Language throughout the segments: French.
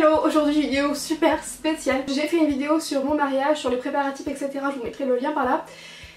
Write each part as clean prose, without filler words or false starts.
Hello, aujourd'hui vidéo super spéciale. J'ai fait une vidéo sur mon mariage, sur les préparatifs etc. Je vous mettrai le lien par là.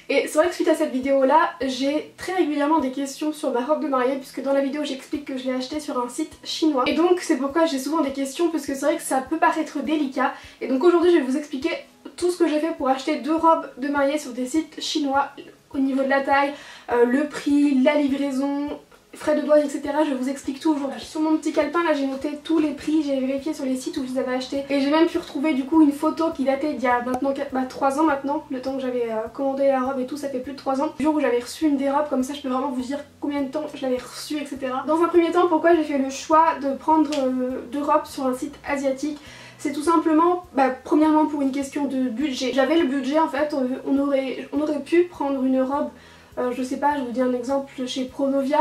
Et c'est vrai que suite à cette vidéo là, j'ai très régulièrement des questions sur ma robe de mariée, puisque dans la vidéo j'explique que je l'ai achetée sur un site chinois. Et donc c'est pourquoi j'ai souvent des questions, puisque c'est vrai que ça peut paraître délicat. Et donc aujourd'hui je vais vous expliquer tout ce que j'ai fait pour acheter deux robes de mariée sur des sites chinois, au niveau de la taille, le prix, la livraison, frais de douane etc. Je vous explique tout aujourd'hui. Sur mon petit calepin là j'ai noté tous les prix, j'ai vérifié sur les sites où je les avais achetés. Et j'ai même pu retrouver du coup une photo qui datait d'il y a maintenant 3 ans maintenant. Le temps que j'avais commandé la robe et tout, ça fait plus de 3 ans. Le jour où j'avais reçu une des robes, comme ça je peux vraiment vous dire combien de temps je l'avais reçue etc. Dans un premier temps, pourquoi j'ai fait le choix de prendre deux robes sur un site asiatique? C'est tout simplement, premièrement pour une question de budget. J'avais le budget en fait, on aurait pu prendre une robe, je sais pas, je vous dis un exemple chez Pronovia,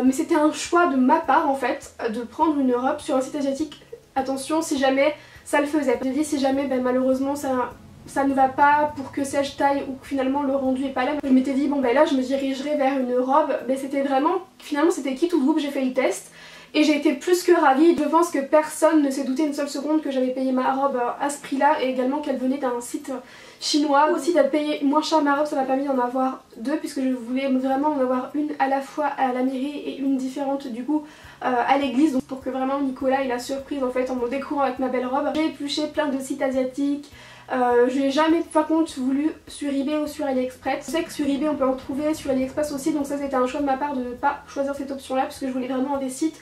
mais c'était un choix de ma part en fait, de prendre une robe sur un site asiatique. Attention, si jamais ça le faisait. J'ai dit si jamais malheureusement ça ne va pas, pour que sais-je taille, ou que finalement le rendu est pas là. Je m'étais dit bon là je me dirigerai vers une robe, mais c'était vraiment, finalement c'était kit ou double, j'ai fait le test. Et j'ai été plus que ravie. Je pense que personne ne s'est douté une seule seconde que j'avais payé ma robe à ce prix là, et également qu'elle venait d'un site chinois. Aussi d'être payé moins cher ma robe, ça m'a permis d'en avoir deux, puisque je voulais vraiment en avoir une à la fois à la mairie et une différente du coup à l'église, donc pour que vraiment Nicolas ait la surprise en fait en me découvrant avec ma belle robe. J'ai épluché plein de sites asiatiques. Je n'ai jamais par contre voulu sur eBay ou sur AliExpress. Je sais que sur eBay on peut en trouver, sur AliExpress aussi, donc ça c'était un choix de ma part de ne pas choisir cette option là, parce que je voulais vraiment des sites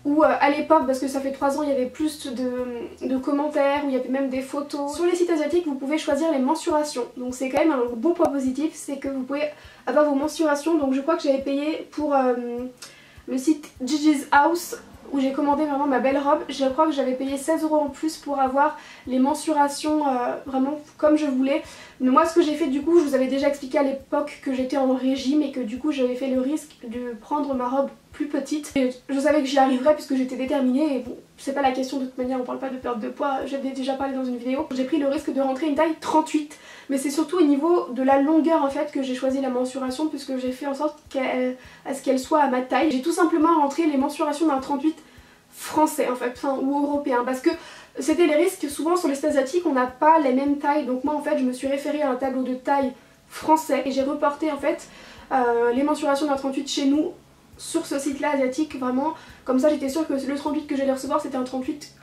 où à l'époque, parce que ça fait 3 ans, il y avait plus de commentaires, où il y avait même des photos. Sur les sites asiatiques vous pouvez choisir les mensurations, donc c'est quand même un bon point positif, c'est que vous pouvez avoir vos mensurations. Donc je crois que j'avais payé pour le site Gigi's House, où j'ai commandé vraiment ma belle robe, je crois que j'avais payé 16 € en plus pour avoir les mensurations vraiment comme je voulais. Mais moi ce que j'ai fait du coup, je vous avais déjà expliqué à l'époque que j'étais en régime et que du coup j'avais fait le risque de prendre ma robe plus petite. Et je savais que j'y arriverais puisque j'étais déterminée, et bon, c'est pas la question de toute manière, on parle pas de perte de poids, j'avais déjà parlé dans une vidéo. J'ai pris le risque de rentrer une taille 38, mais c'est surtout au niveau de la longueur en fait que j'ai choisi la mensuration, puisque j'ai fait en sorte qu'elle soit à ma taille. J'ai tout simplement rentré les mensurations d'un 38 français en fait, enfin, ou européen, parce que c'était les risques. Souvent sur les sites asiatiques on n'a pas les mêmes tailles, donc moi en fait je me suis référée à un tableau de taille français et j'ai reporté en fait les mensurations d'un 38 chez nous sur ce site là asiatique, vraiment comme ça j'étais sûre que le 38 que j'allais recevoir c'était un 38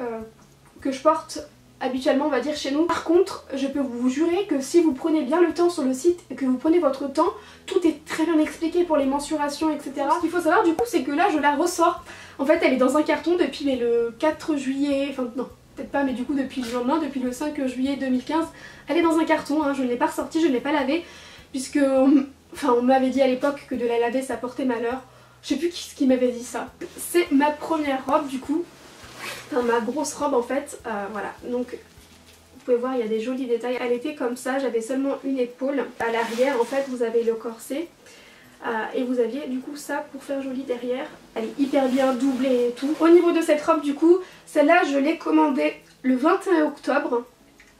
que je porte habituellement on va dire chez nous. Par contre je peux vous jurer que si vous prenez bien le temps sur le site et que vous prenez votre temps, tout est très bien expliqué pour les mensurations etc. Ce qu'il faut savoir du coup c'est que là je la ressors, en fait elle est dans un carton depuis le 4 juillet, enfin non peut-être pas, mais du coup depuis le lendemain, depuis le 5 juillet 2015 elle est dans un carton, hein. Je ne l'ai pas ressortie, je ne l'ai pas lavée, puisque on m'avait dit à l'époque que de la laver ça portait malheur. Je sais plus qui m'avait dit ça. C'est ma première robe du coup, enfin ma grosse robe en fait, voilà. Donc vous pouvez voir il y a des jolis détails. Elle était comme ça, j'avais seulement une épaule. À l'arrière en fait vous avez le corset et vous aviez du coup ça pour faire joli derrière. Elle est hyper bien doublée et tout. Au niveau de cette robe du coup, celle-là je l'ai commandée le 21 octobre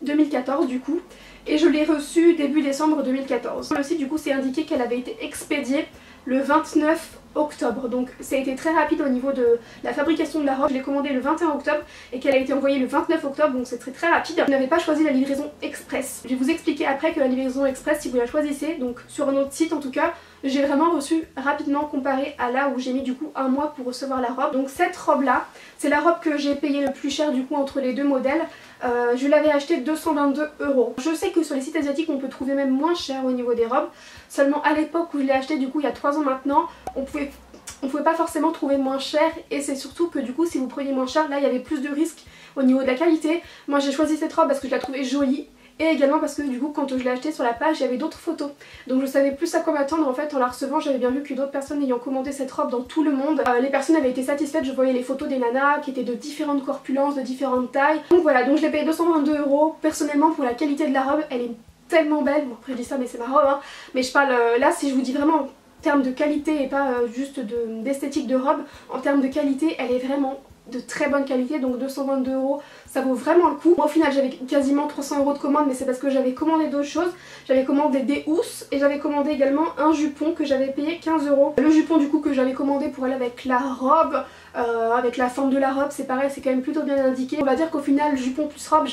2014 du coup, et je l'ai reçue début décembre 2014. Sur le site du coup c'est indiqué qu'elle avait été expédiée le 29 octobre, donc ça a été très rapide au niveau de la fabrication de la robe. Je l'ai commandée le 21 octobre et qu'elle a été envoyée le 29 octobre, donc c'est très rapide. Je n'avais pas choisi la livraison express. Je vais vous expliquer après que la livraison express, si vous la choisissez, donc sur un autre site en tout cas, j'ai vraiment reçu rapidement comparé à là où j'ai mis du coup un mois pour recevoir la robe. Donc cette robe là, c'est la robe que j'ai payée le plus cher du coup entre les deux modèles. Je l'avais acheté 222 €. Je sais que sur les sites asiatiques on peut trouver même moins cher au niveau des robes. Seulement à l'époque où je l'ai acheté du coup il y a 3 ans maintenant, on pouvait pas forcément trouver moins cher, et c'est surtout que du coup si vous preniez moins cher là il y avait plus de risques au niveau de la qualité. Moi j'ai choisi cette robe parce que je la trouvais jolie, et également parce que du coup quand je l'ai acheté sur la page il y avait d'autres photos, donc je savais plus à quoi m'attendre en fait en la recevant. J'avais bien vu que d'autres personnes ayant commandé cette robe dans tout le monde, les personnes avaient été satisfaites. Je voyais les photos des nanas qui étaient de différentes corpulences, de différentes tailles, donc voilà, donc je l'ai payé 222 €. Personnellement pour la qualité de la robe elle est tellement belle, bon après je dis ça mais c'est ma robe hein, mais je parle là si je vous dis vraiment en termes de qualité et pas juste d'esthétique de robe, en termes de qualité elle est vraiment de très bonne qualité, donc 222 €, ça vaut vraiment le coup. Moi, au final j'avais quasiment 300 € de commande, mais c'est parce que j'avais commandé d'autres choses. J'avais commandé des housses et j'avais commandé également un jupon que j'avais payé 15 €. Le jupon du coup que j'avais commandé pour aller avec la robe, avec la forme de la robe, c'est pareil, c'est quand même plutôt bien indiqué. On va dire qu'au final jupon plus robe,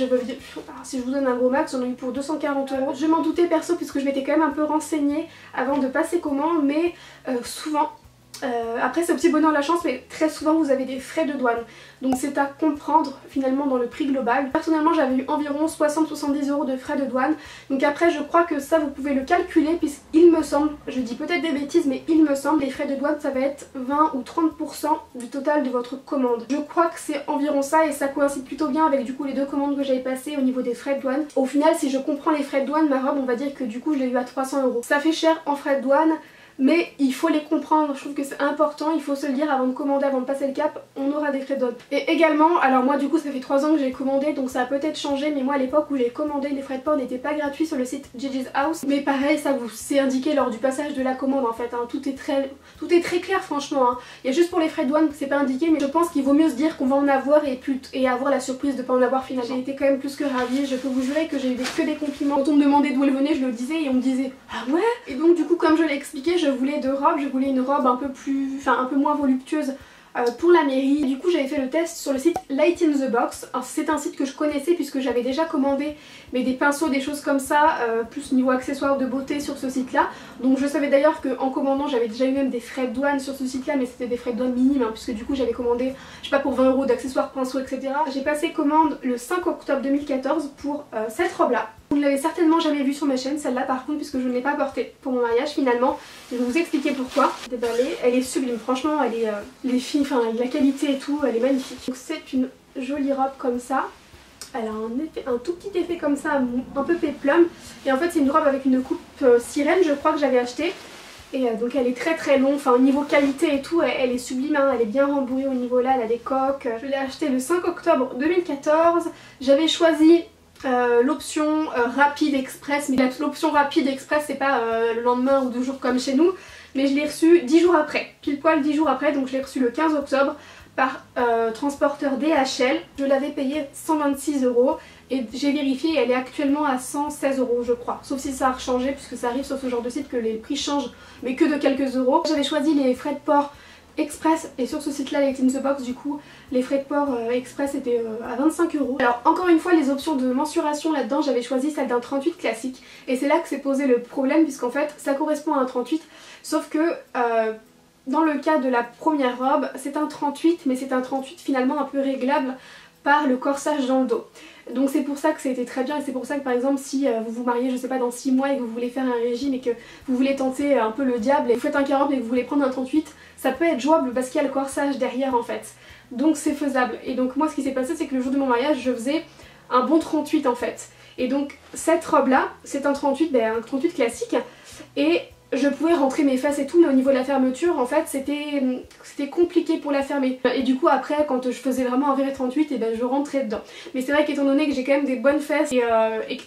si je vous donne un gros max, j'en ai eu pour 240 €. Je m'en doutais perso puisque je m'étais quand même un peu renseignée avant de passer commande, mais souvent... après c'est au petit bonheur la chance, mais très souvent vous avez des frais de douane, donc c'est à comprendre finalement dans le prix global. Personnellement j'avais eu environ 60-70 € de frais de douane, donc après je crois que ça vous pouvez le calculer puisqu'il me semble, je dis peut-être des bêtises mais il me semble, les frais de douane ça va être 20 ou 30% du total de votre commande. Je crois que c'est environ ça et ça coïncide plutôt bien avec du coup les deux commandes que j'avais passées au niveau des frais de douane. Au final si je comprends les frais de douane, ma robe on va dire que du coup je l'ai eu à 300 €. Ça fait cher en frais de douane, mais il faut les comprendre, je trouve que c'est important, il faut se le dire avant de commander, avant de passer le cap, on aura des frais de douane. Et également, alors moi du coup ça fait 3 ans que j'ai commandé, donc ça a peut-être changé, mais moi à l'époque où j'ai commandé, les frais de port n'étaient pas gratuits sur le site Gigi's House. Mais pareil, ça vous c'est indiqué lors du passage de la commande en fait, hein. Tout est très clair franchement, hein. Il y a juste pour les frais de douane que c'est pas indiqué, mais je pense qu'il vaut mieux se dire qu'on va en avoir et avoir la surprise de pas en avoir finalement. J'ai été quand même plus que ravie, je peux vous jurer que j'ai eu que des compliments. Quand on me demandait d'où elle venait, je le disais et on me disait ah ouais. Et donc du coup comme je l'ai expliqué, je voulais deux robes, je voulais une robe un peu moins voluptueuse pour la mairie. Du coup j'avais fait le test sur le site Light in the Box. C'est un site que je connaissais puisque j'avais déjà commandé mais des pinceaux, des choses comme ça, plus niveau accessoires de beauté sur ce site là. Donc je savais d'ailleurs qu'en commandant j'avais déjà eu même des frais de douane sur ce site là, mais c'était des frais de douane minimes hein, puisque du coup j'avais commandé je sais pas pour 20 € d'accessoires, pinceaux etc. J'ai passé commande le 5 octobre 2014 pour cette robe là. Vous ne l'avez certainement jamais vue sur ma chaîne, celle-là par contre, puisque je ne l'ai pas portée pour mon mariage finalement. Je vais vous expliquer pourquoi. Déballée, elle est sublime, franchement, elle est, les filles, enfin la qualité et tout, elle est magnifique. Donc c'est une jolie robe comme ça. Elle a un tout petit effet comme ça, un peu péplum. Et en fait c'est une robe avec une coupe sirène, je crois que j'avais acheté. Et donc elle est très longue, enfin au niveau qualité et tout, elle est sublime, hein, elle est bien rembourrée au niveau là, elle a des coques. Je l'ai achetée le 5 octobre 2014. J'avais choisi l'option rapide express, mais l'option rapide express c'est pas le lendemain ou 2 jours comme chez nous, mais je l'ai reçu 10 jours après, pile poil 10 jours après, donc je l'ai reçu le 15 octobre par transporteur DHL. Je l'avais payé 126 € et j'ai vérifié, elle est actuellement à 116 € je crois, sauf si ça a changé puisque ça arrive sur ce genre de site que les prix changent mais que de quelques euros. J'avais choisi les frais de port express et sur ce site là, Light in the Box, du coup les frais de port express étaient à 25 €. Alors encore une fois les options de mensuration là-dedans, j'avais choisi celle d'un 38 classique et c'est là que s'est posé le problème puisqu'en fait ça correspond à un 38 sauf que dans le cas de la première robe c'est un 38 mais c'est un 38 finalement un peu réglable par le corsage dans le dos. Donc c'est pour ça que c'était très bien et c'est pour ça que par exemple si vous vous mariez je sais pas dans 6 mois et que vous voulez faire un régime et que vous voulez tenter un peu le diable et vous faites un 40 et que vous voulez prendre un 38, ça peut être jouable parce qu'il y a le corsage derrière en fait. Donc c'est faisable. Et donc moi ce qui s'est passé c'est que le jour de mon mariage je faisais un bon 38 en fait. Et donc cette robe là c'est un 38, un 38 classique et je pouvais rentrer mes fesses et tout, mais au niveau de la fermeture en fait c'était compliqué pour la fermer. Et du coup après quand je faisais vraiment un vrai 38 et je rentrais dedans. Mais c'est vrai qu'étant donné que j'ai quand même des bonnes fesses et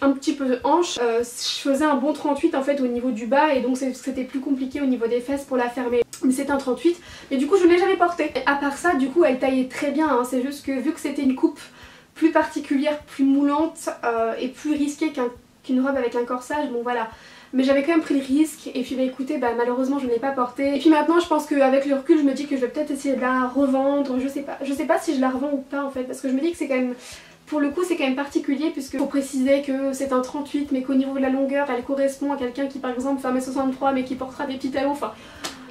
un petit peu de hanche, je faisais un bon 38 en fait au niveau du bas et donc c'était plus compliqué au niveau des fesses pour la fermer. Mais c'est un 38 mais du coup je ne l'ai jamais porté. Et à part ça du coup elle taillait très bien, hein. C'est juste que vu que c'était une coupe plus particulière, plus moulante et plus risquée qu'une robe avec un corsage, bon voilà. Mais j'avais quand même pris le risque et puis écoutez malheureusement je ne l'ai pas portée. Et puis maintenant je pense qu'avec le recul je me dis que je vais peut-être essayer de la revendre, je sais pas si je la revends ou pas en fait parce que je me dis que c'est quand même, pour le coup c'est quand même particulier puisque faut préciser que c'est un 38 mais qu'au niveau de la longueur elle correspond à quelqu'un qui par exemple fait 1m63 mais qui portera des petits talons, enfin.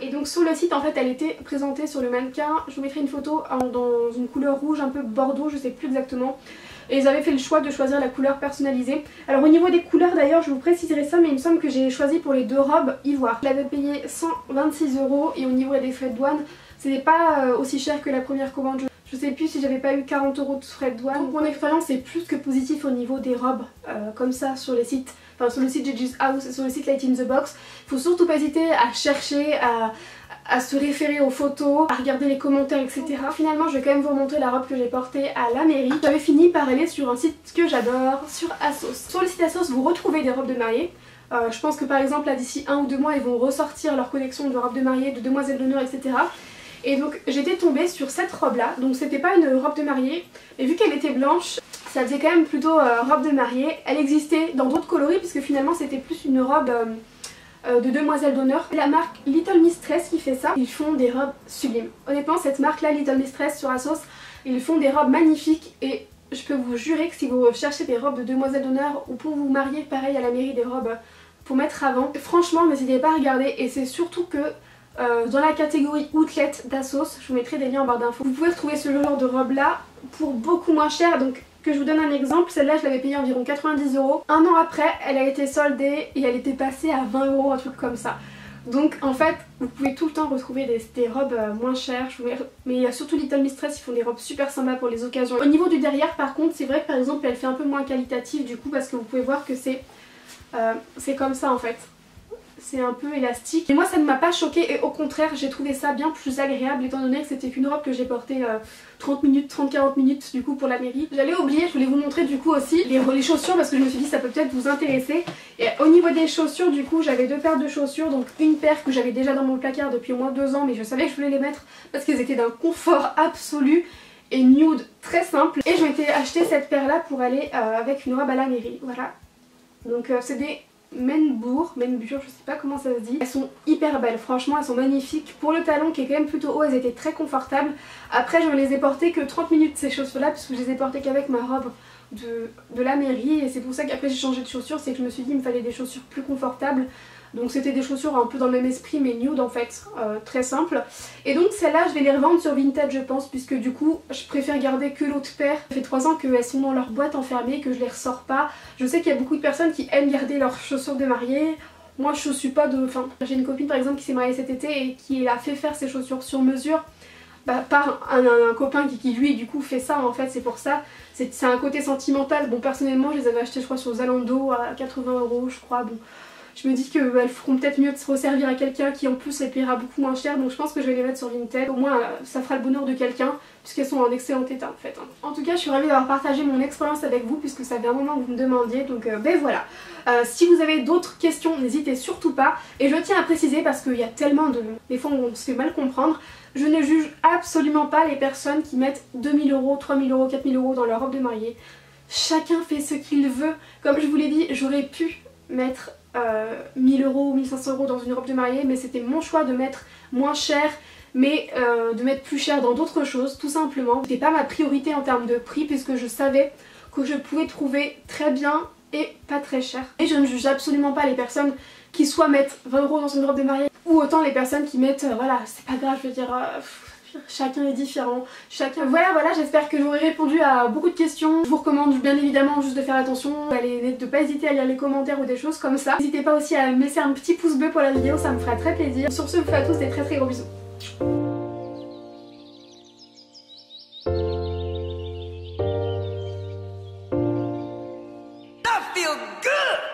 Et donc sur le site en fait elle était présentée sur le mannequin, je vous mettrai une photo dans une couleur rouge un peu bordeaux, je sais plus exactement. Et ils avaient fait le choix de choisir la couleur personnalisée. Alors au niveau des couleurs d'ailleurs je vous préciserai ça mais il me semble que j'ai choisi pour les deux robes ivoire. Je l'avais payé 126 € et au niveau des frais de douane c'était pas aussi cher que la première commande. Je sais plus si j'avais pas eu 40 € de frais de douane. Donc mon expérience est plus que positive au niveau des robes comme ça sur les sites. Enfin sur le site Gigi's House et sur le site Light in the Box. Faut surtout pas hésiter à chercher, à se référer aux photos, à regarder les commentaires etc. Finalement je vais quand même vous montrer la robe que j'ai portée à la mairie. J'avais fini par aller sur un site que j'adore, sur ASOS. Sur le site ASOS vous retrouvez des robes de mariée. Je pense que par exemple là d'ici 1 ou 2 mois ils vont ressortir leur collection de robes de mariée, de demoiselles d'honneur etc. Et donc j'étais tombée sur cette robe là, donc c'était pas une robe de mariée, et vu qu'elle était blanche, ça faisait quand même plutôt robe de mariée. Elle existait dans d'autres coloris puisque finalement c'était plus une robe de demoiselle d'honneur. La marque Little Mistress qui fait ça, ils font des robes sublimes. Honnêtement cette marque là, Little Mistress sur ASOS, ils font des robes magnifiques et je peux vous jurer que si vous cherchez des robes de demoiselle d'honneur ou pour vous marier, pareil à la mairie, des robes pour mettre avant, franchement n'hésitez pas à regarder. Et c'est surtout que dans la catégorie outlet d'ASOS, je vous mettrai des liens en barre d'infos, vous pouvez retrouver ce genre de robe là pour beaucoup moins cher. Donc que je vous donne un exemple, celle-là je l'avais payée environ 90 €. Un an après, elle a été soldée et elle était passée à 20 €, un truc comme ça. Donc en fait, vous pouvez tout le temps retrouver des robes moins chères. Mais il y a surtout Little Mistress, ils font des robes super sympas pour les occasions. Au niveau du derrière par contre, c'est vrai que par exemple elle fait un peu moins qualitative du coup, parce que vous pouvez voir que c'est comme ça en fait. C'est un peu élastique. Et moi ça ne m'a pas choquée et au contraire j'ai trouvé ça bien plus agréable étant donné que c'était qu'une robe que j'ai portée 30 minutes, 30-40 minutes du coup pour la mairie. J'allais oublier, je voulais vous montrer du coup aussi les chaussures parce que je me suis dit ça peut peut-être vous intéresser. Et au niveau des chaussures du coup j'avais deux paires de chaussures, donc une paire que j'avais déjà dans mon placard depuis au moins 2 ans mais je savais que je voulais les mettre parce qu'elles étaient d'un confort absolu et nude très simple. Et je m'étais acheté cette paire là pour aller avec une robe à la mairie, voilà. Donc c'est des Menbourg, je sais pas comment ça se dit. Elles sont hyper belles, franchement elles sont magnifiques. Pour le talon qui est quand même plutôt haut, elles étaient très confortables. Après je ne les ai portées que 30 minutes ces chaussures là, parce que je les ai portées qu'avec ma robe de la mairie. Et c'est pour ça qu'après j'ai changé de chaussures, c'est que je me suis dit il me fallait des chaussures plus confortables. Donc c'était des chaussures un peu dans le même esprit mais nude en fait, très simple. Et donc celles-là je vais les revendre sur Vinted je pense, puisque du coup je préfère garder que l'autre paire. Ça fait 3 ans qu'elles sont dans leur boîte enfermée, que je les ressors pas. Je sais qu'il y a beaucoup de personnes qui aiment garder leurs chaussures de mariée. Moi je suis pas de... Enfin j'ai une copine par exemple qui s'est mariée cet été et qui a fait faire ses chaussures sur mesure. Par un copain qui lui du coup fait ça en fait, c'est pour ça. C'est un côté sentimental. Bon personnellement je les avais achetées je crois sur Zalando à 80 € je crois. Bon, je me dis qu'elles feront peut-être mieux de se resservir à quelqu'un qui en plus les paiera beaucoup moins cher, donc je pense que je vais les mettre sur Vinted. Au moins ça fera le bonheur de quelqu'un puisqu'elles sont en excellent état en fait. En tout cas je suis ravie d'avoir partagé mon expérience avec vous puisque ça fait un moment que vous me demandiez, donc ben voilà. Si vous avez d'autres questions n'hésitez surtout pas, et je tiens à préciser parce qu'il y a tellement de... Des fois on se fait mal comprendre. Je ne juge absolument pas les personnes qui mettent 2000 €, 3000 €, 4000 € dans leur robe de mariée. Chacun fait ce qu'il veut. Comme je vous l'ai dit, j'aurais pu mettre 1000 € ou 1500 € dans une robe de mariée, mais c'était mon choix de mettre moins cher, mais de mettre plus cher dans d'autres choses, tout simplement. C'était pas ma priorité en termes de prix puisque je savais que je pouvais trouver très bien et pas très cher. Et je ne juge absolument pas les personnes qui soit mettent 20 € dans une robe de mariée, ou autant les personnes qui mettent, voilà, c'est pas grave, je veux dire... chacun est différent, chacun... Voilà, j'espère que j'aurai répondu à beaucoup de questions. Je vous recommande bien évidemment juste de faire attention, de pas hésiter à lire les commentaires ou des choses comme ça. N'hésitez pas aussi à me laisser un petit pouce bleu pour la vidéo, ça me ferait très plaisir. Sur ce, je vous fais à tous des très gros bisous. I feel good!